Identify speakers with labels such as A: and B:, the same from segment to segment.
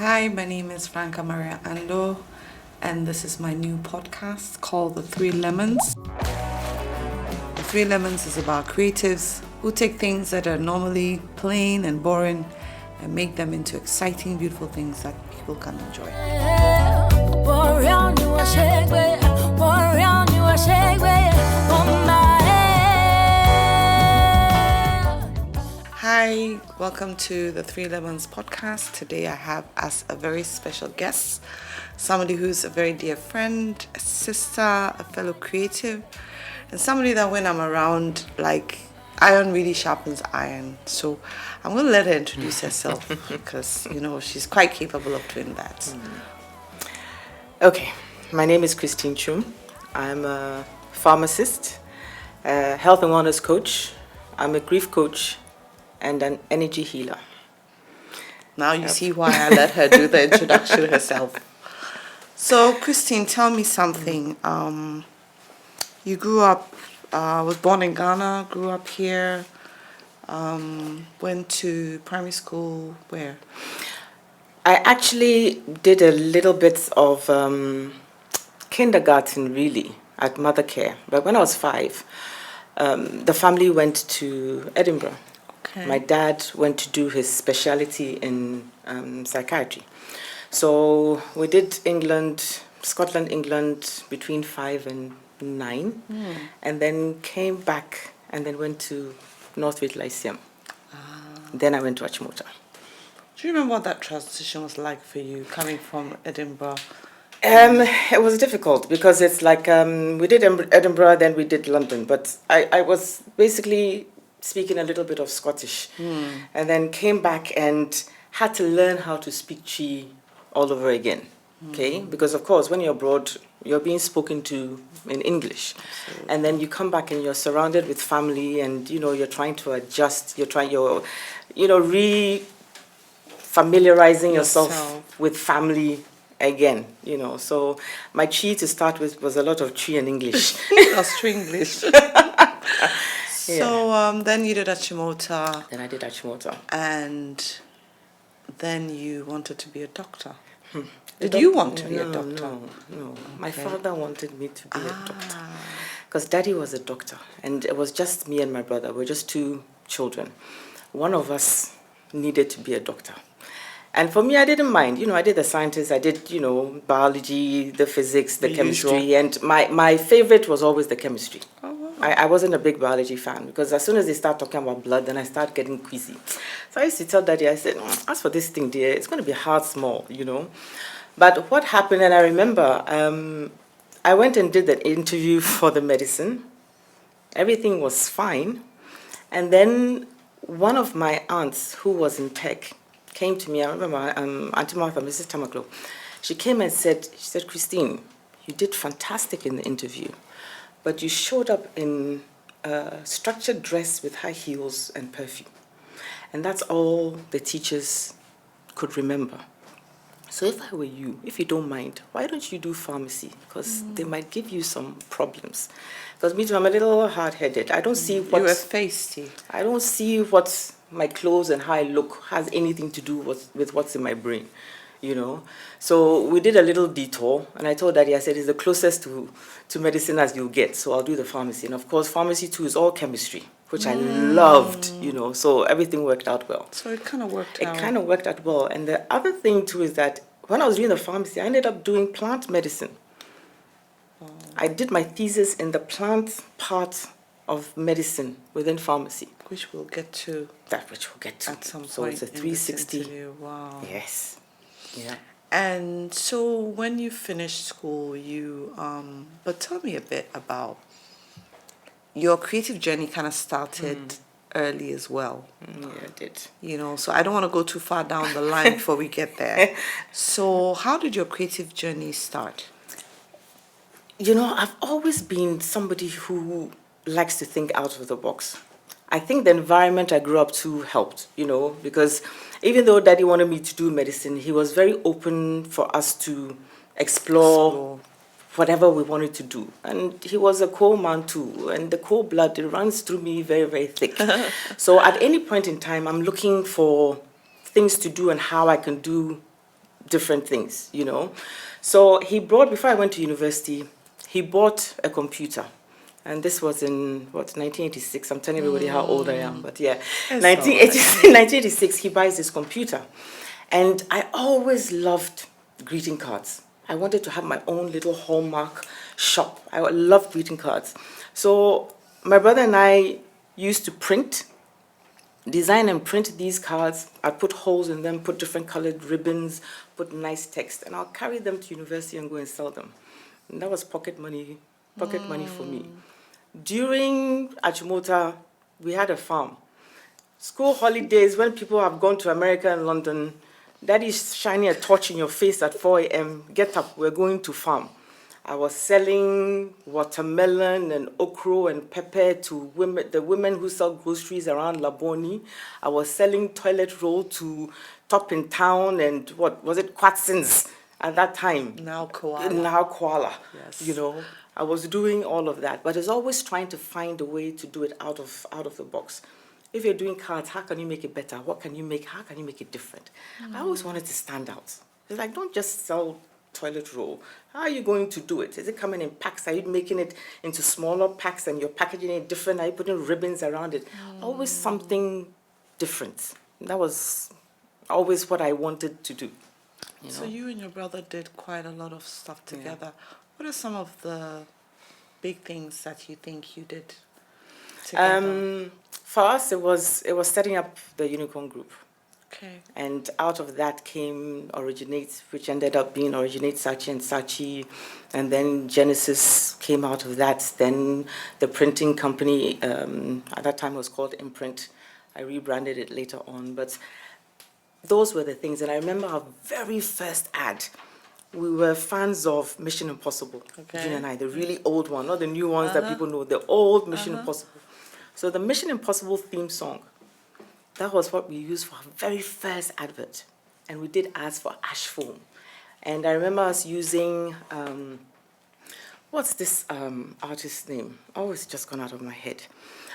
A: Hi, my name is Franca Maria Ando, and this is my new podcast called The Three Lemons. The Three Lemons is about creatives who take things that are normally plain and boring and make them into exciting, beautiful things that people can enjoy. Hi, welcome to the Three Lemons podcast. Today I have as a very special guest, somebody who's a very dear friend, a sister, a fellow creative, and somebody that when I'm around, like, iron really sharpens iron. So I'm going to let her introduce herself because, she's quite capable of doing that.
B: Okay, my name is Kristyne Twum. I'm a pharmacist, a health and wellness coach. I'm a grief coach and an energy healer.
A: Now you see why I let her do the introduction herself. So, Kristyne, tell me something. You grew up, was born in Ghana, grew up here, went to primary school, where?
B: I actually did a little bit of kindergarten, really, at Mother Care. But when I was 5, the family went to Edinburgh.
A: Okay.
B: My dad went to do his specialty in psychiatry. So we did Scotland, England between 5 and 9, and then came back and then went to Northwood Lyceum. Then I went to Achimota.
A: Do you remember what that transition was like for you, coming from Edinburgh?
B: It was difficult because it's like we did Edinburgh, then we did London, but I was basically speaking a little bit of Scottish, and then came back and had to learn how to speak Chi all over again. Okay, because of course when you're abroad, you're being spoken to in English.
A: Absolutely.
B: And then you come back and you're surrounded with family, and you're trying to adjust. You're re-familiarizing yourself with family again. So my Chi to start with was a lot of Chi and English.
A: That's true English. So then you did Achimota.
B: Then I did Achimota.
A: And then you wanted to be a doctor. Did you want to be a doctor?
B: No. My father wanted me to be a doctor. Because Daddy was a doctor. And it was just me and my brother. We're just 2 children. One of us needed to be a doctor. And for me, I didn't mind. I did the sciences. I did, biology, the physics, the chemistry.
A: Usual.
B: And my favorite was always the chemistry.
A: Oh, wow.
B: I wasn't a big biology fan because as soon as they start talking about blood, then I start getting queasy. So I used to tell Daddy, I said, as for this thing, dear, it's going to be hard small, But what happened, and I remember, I went and did the interview for the medicine. Everything was fine. And then one of my aunts who was in tech came to me. I remember Auntie Martha, Mrs. Tamaklo. She came and said, Kristyne, you did fantastic in the interview, but you showed up in a structured dress with high heels and perfume. And that's all the teachers could remember. So if I were you, if you don't mind, why don't you do pharmacy? Because they might give you some problems. Because me too, I'm a little hard-headed. I don't see what...
A: You were feisty.
B: I don't see what my clothes and how I look has anything to do with what's in my brain, So we did a little detour, and I told Daddy, I said, it's the closest to medicine as you'll get, so I'll do the pharmacy. And of course, pharmacy too is all chemistry, which I loved, so everything worked out well.
A: So it kind of worked out.
B: It kind of worked out well. And the other thing too is that when I was doing the pharmacy, I ended up doing plant medicine. I did my thesis in the plant part of medicine within pharmacy.
A: Which we'll get to.
B: Which we'll get to.
A: At some point.
B: So it's a 360.
A: Wow.
B: Yes. Yeah.
A: And so when you finished school, but tell me a bit about your creative journey. Kind of started early as well.
B: Yeah, it did.
A: So I don't want to go too far down the line before we get there. So how did your creative journey start?
B: I've always been somebody who likes to think out of the box. I think the environment I grew up to helped, because even though Daddy wanted me to do medicine, he was very open for us to explore whatever we wanted to do. And he was a coal man too, and the coal blood, it runs through me very, very thick. So at any point in time, I'm looking for things to do and how I can do different things, you know. So he brought, before I went to university, he bought a computer. And this was in, 1986. I'm telling everybody how old I am, but yeah. 1986, he buys this computer. And I always loved greeting cards. I wanted to have my own little Hallmark shop. I loved greeting cards. So my brother and I used to design and print these cards. I'd put holes in them, put different colored ribbons, put nice text, and I'll carry them to university and go and sell them. And that was pocket money for me. During Achimota, we had a farm. School holidays, when people have gone to America and London, Daddy's shining a torch in your face at 4 a.m. Get up, we're going to farm. I was selling watermelon and okra and pepper to the women who sell groceries around Laboni. I was selling toilet roll to Top in Town and what was it, Quatsons at that time.
A: Now Koala.
B: Yes. You know, I was doing all of that, but I was always trying to find a way to do it out of the box. If you're doing cards, how can you make it better? What can you make? How can you make it different? I always wanted to stand out. It's like, don't just sell toilet roll. How are you going to do it? Is it coming in packs? Are you making it into smaller packs and you're packaging it different? Are you putting ribbons around it? Always something different. That was always what I wanted to do. You know?
A: So you and your brother did quite a lot of stuff together. Yeah. What are some of the big things that you think you did together?
B: For us, it was setting up the Unicorn Group.
A: Okay. And
B: out of that came Originate, which ended up being Originate Sachi and Sachi. And then Genesis came out of that. Then the printing company, at that time it was called Imprint. I rebranded it later on. But those were the things. And I remember our very first ad. We were fans of Mission Impossible, June and I, the really old one, not the new ones that people know, the old Mission Impossible. So the Mission Impossible theme song, that was what we used for our very first advert. And we did ads for Ash Foam. And I remember us using, what's this artist's name? Oh, it's just gone out of my head.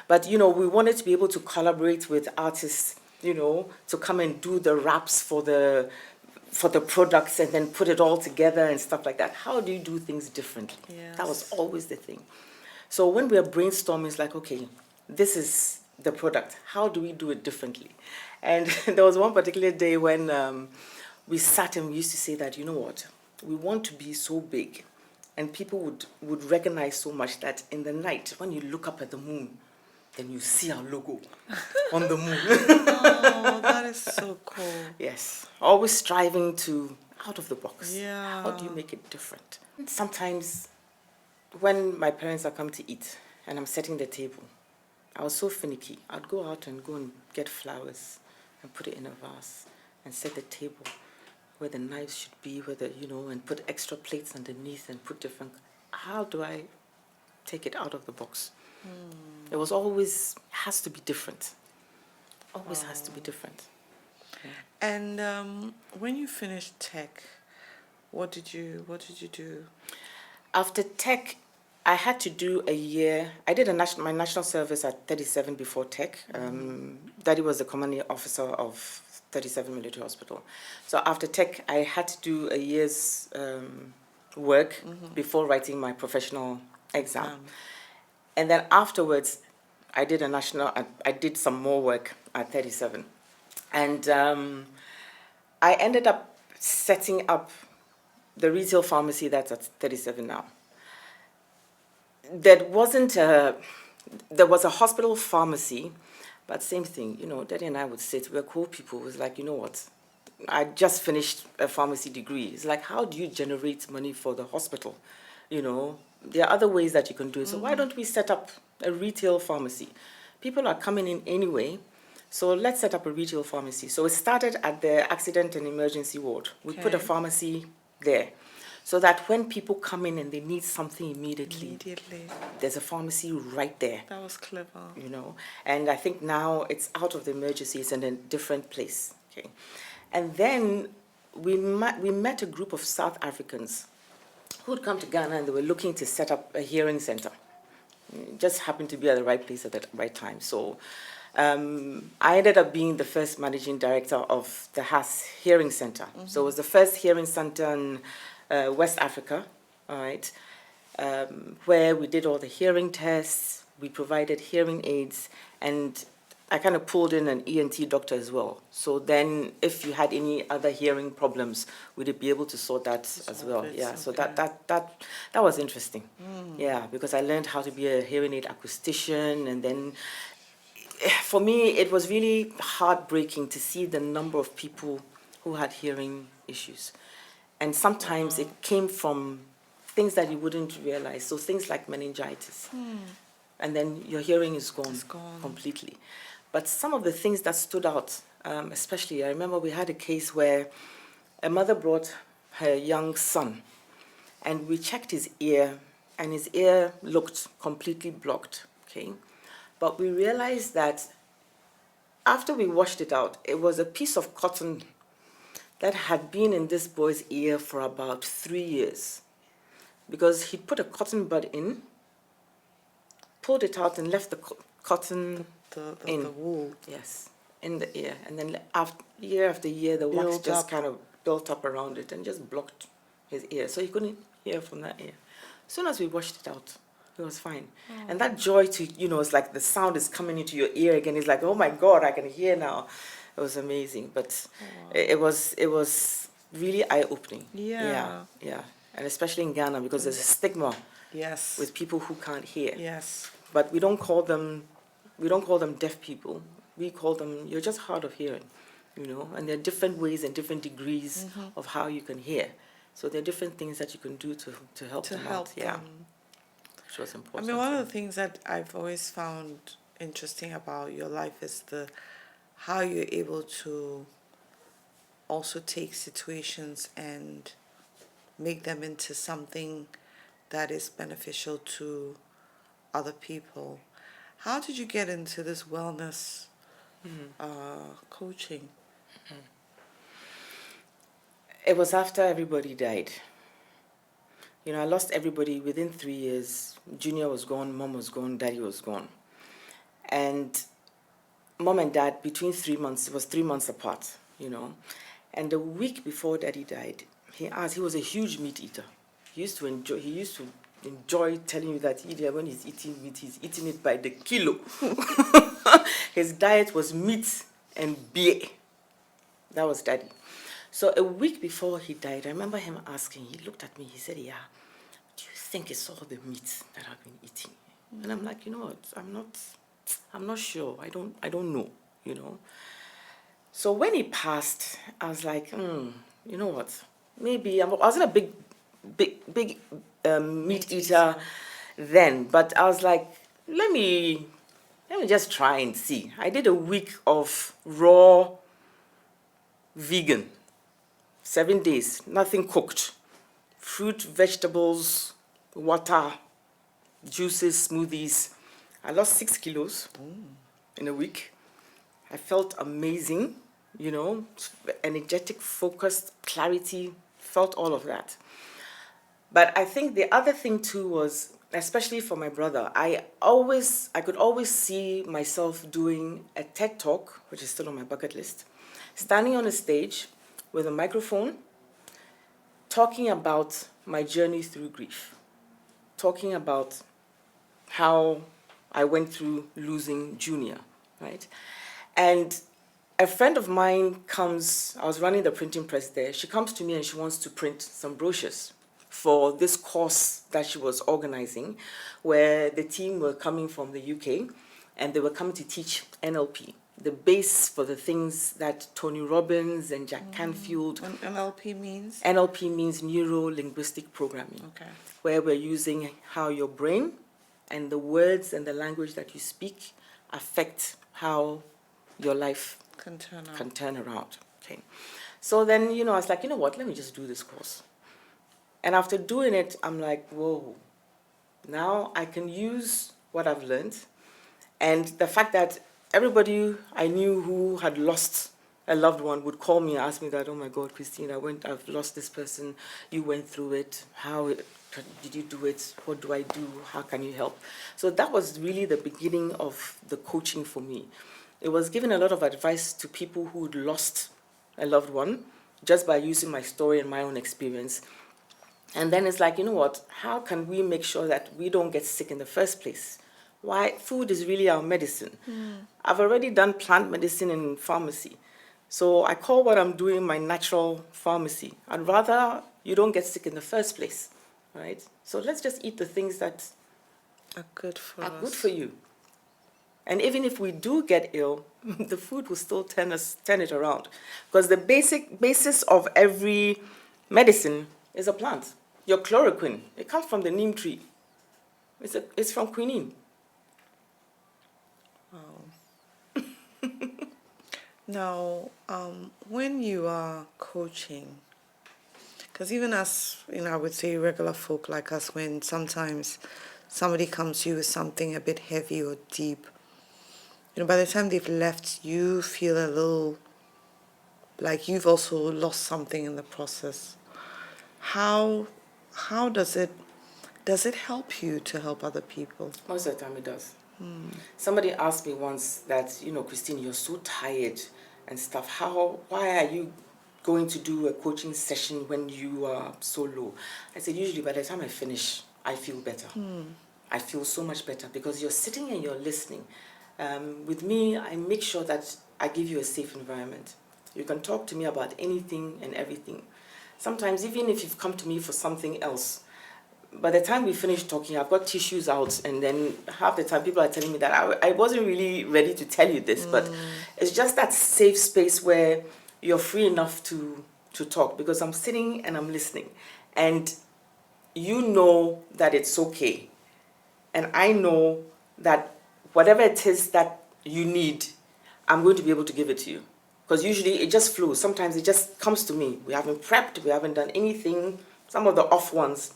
B: But, you know, we wanted to be able to collaborate with artists, you know, to come and do the raps for the products and then put it all together and stuff like that. How do you do things differently? Yes. That was always the thing. So when we were brainstorming, it's like, okay, this is the product. How do we do it differently? And there was one particular day when we sat and we used to say that, you know what, we want to be so big and people would recognize so much that in the night, when you look up at the moon, then you see our logo on the moon.
A: Oh, that is so cool.
B: Yes, always striving to out of the box.
A: Yeah.
B: How do you make it different? Sometimes when my parents are come to eat and I'm setting the table, I was so finicky. I'd go out and go and get flowers and put it in a vase and set the table where the knives should be, and put extra plates underneath and put different. How do I take it out of the box? It was always, has to be different. Always has to be different. Yeah.
A: And when you finished tech, what did you do?
B: After tech, I had to do a year. I did my national service at 37 before tech. Daddy was the commanding officer of 37 Military Hospital. So after tech, I had to do a year's work before writing my professional exam. And then afterwards, I did some more work at 37. And I ended up setting up the retail pharmacy that's at 37 now. There was a hospital pharmacy, but same thing, Daddy and I would sit, we were cool people. It was like, you know what, I just finished a pharmacy degree. It's like, how do you generate money for the hospital? There are other ways that you can do it. So why don't we set up a retail pharmacy? People are coming in anyway, so let's set up a retail pharmacy. So it started at the accident and emergency ward. We put a pharmacy there, so that when people come in and they need something immediately, there's a pharmacy right there.
A: That was clever.
B: And I think now it's out of the emergency, it's in a different place. Okay. And then we met a group of South Africans who had come to Ghana and they were looking to set up a hearing center. It just happened to be at the right place at the right time. So I ended up being the first managing director of the Hearing Center. So it was the first hearing center in West Africa, all right, where we did all the hearing tests, we provided hearing aids, and I kind of pulled in an ENT doctor as well. So then if you had any other hearing problems, we'd be able to sort that as well. Yeah, okay. So that was interesting. Yeah, because I learned how to be a hearing aid acoustician, and then for me, it was really heartbreaking to see the number of people who had hearing issues. And sometimes it came from things that you wouldn't realize. So things like meningitis. And then your hearing is gone completely. But some of the things that stood out, especially, I remember we had a case where a mother brought her young son, and we checked his ear, and his ear looked completely blocked, okay? But we realized that after we washed it out, it was a piece of cotton that had been in this boy's ear for about 3 years, because he put a cotton bud in, pulled it out, and left the cotton in.
A: The wool.
B: Yes, in the ear. And then year after year, the wax just kind of built up around it and just blocked his ear. So he couldn't hear from that ear. As soon as we washed it out, it was fine. And that joy to, it's like the sound is coming into your ear again. It's like, oh my God, I can hear now. It was amazing. But it was really eye-opening. Yeah. And especially in Ghana, because there's a stigma with people who can't hear.
A: Yes.
B: But we don't call them deaf people. We call them, you're just hard of hearing, and there are different ways and different degrees of how you can hear. So there are different things that you can do to help them out. Yeah. Which was important.
A: I mean, one of the things that I've always found interesting about your life is how you're able to also take situations and make them into something that is beneficial to other people. How did you get into this wellness coaching?
B: It was after everybody died. I lost everybody within 3 years. Junior was gone, Mom was gone, Daddy was gone. And Mom and Dad, between 3 months, it was 3 months apart, And the week before Daddy died, he was a huge meat eater. He used to enjoy telling you that when he's eating meat, he's eating it by the kilo. His diet was meat and beer. That was Daddy. So a week before he died, I remember him asking, he looked at me, he said, yeah, do you think it's all the meat that I've been eating? And I'm like, you know what, I'm not sure. I don't know, So when he passed, I was like, you know what, maybe, I wasn't a big meat eater then, but I was like, let me just try and see. I did a week of raw vegan, 7 days, nothing cooked, fruit, vegetables, water, juices, smoothies. I lost 6 kilos in a week. I felt amazing, energetic, focused, clarity, felt all of that. But I think the other thing too was, especially for my brother, I could always see myself doing a TED Talk, which is still on my bucket list, standing on a stage with a microphone, talking about my journey through grief, talking about how I went through losing Junior, right? And a friend of mine I was running the printing press there, she comes to me and she wants to print some brochures for this course that she was organizing, where the team were coming from the UK and they were coming to teach NLP, the base for the things that Tony Robbins and Jack Canfield.
A: And NLP means?
B: NLP means neuro-linguistic programming, where we're using how your brain and the words and the language that you speak affect how your life can turn around. Okay. So then, I was like, you know what, let me just do this course. And after doing it, I'm like, whoa, now I can use what I've learned. And the fact that everybody I knew who had lost a loved one would call me and ask me that, oh my God, Kristyne, I've lost this person. You went through it. How did you do it? What do I do? How can you help? So that was really the beginning of the coaching for me. it was giving a lot of advice to people who'd lost a loved one just by using my story and my own experience. And then it's like, you know what, how can we make sure that we don't get sick in the first place? Why? Food is really our medicine. I've already done plant medicine in pharmacy. So I call what I'm doing my natural pharmacy. I'd rather you don't get sick in the first place, right? So let's just eat the things that
A: Are good for
B: are
A: us.
B: good for you. And even if we do get ill, the food will still turn it around. Because the basis of every medicine is a plant. Your chloroquine, it comes from the neem tree. It's from quinine.
A: Wow. Now, when you are coaching, because even as, I would say regular folk like us, when sometimes somebody comes to you with something a bit heavy or deep, by the time they've left, you feel a little like you've also lost something in the process. How does it help you to help other people?
B: Most of the time it does. Somebody asked me once that, Kristyne, you're so tired and stuff. Why are you going to do a coaching session when you are so low? I said, usually by the time I finish, I feel better. I feel so much better because you're sitting and you're listening. With me, I make sure that I give you a safe environment. You can talk to me about anything and everything. Sometimes, even if you've come to me for something else, by the time we finish talking, I've got tissues out, and then half the time people are telling me that I wasn't really ready to tell you this, but it's just that safe space where you're free enough to talk, because I'm sitting and I'm listening, and you know that it's okay, and I know that whatever it is that you need, I'm going to be able to give it to you. Because usually it just flows. Sometimes it just comes to me. We haven't prepped, we haven't done anything. Some of the off ones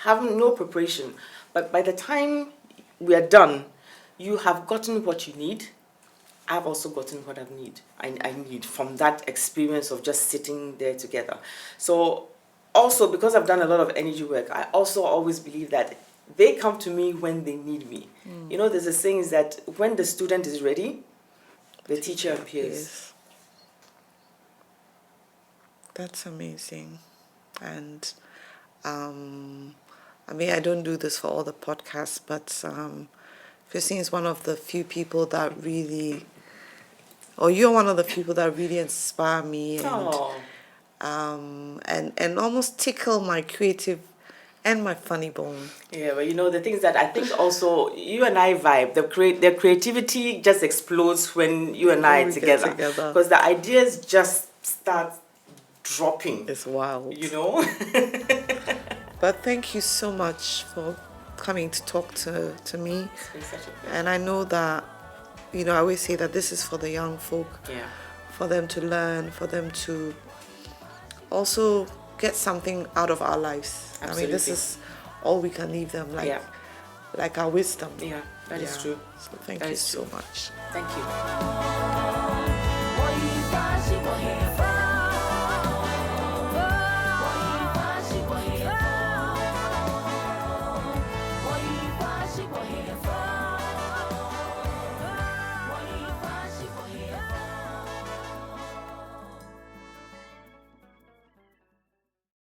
B: have no preparation. But by the time we are done, you have gotten what you need. I've also gotten what I need from that experience of just sitting there together. So also, because I've done a lot of energy work, I also always believe that they come to me when they need me. There's a saying is that when the student is ready, the teacher appears.
A: Yes. That's amazing. And I don't do this for all the podcasts, but Kristyne is one of the few people that really, or you're one of the people that really inspire me and almost tickle my creative and my funny bone.
B: Yeah, but the things that I think also you and I vibe. The creativity just explodes when you and I are together. Because the ideas just start dropping.
A: It's wild. But thank you so much for coming to talk to me.
B: It's been such a pleasure.
A: And I know that, I always say that this is for the young folk.
B: Yeah.
A: For them to learn, for them to also get something out of our lives.
B: Absolutely.
A: This is all we can leave them, like our wisdom.
B: Yeah, that is true.
A: So thank you so much.
B: Thank you.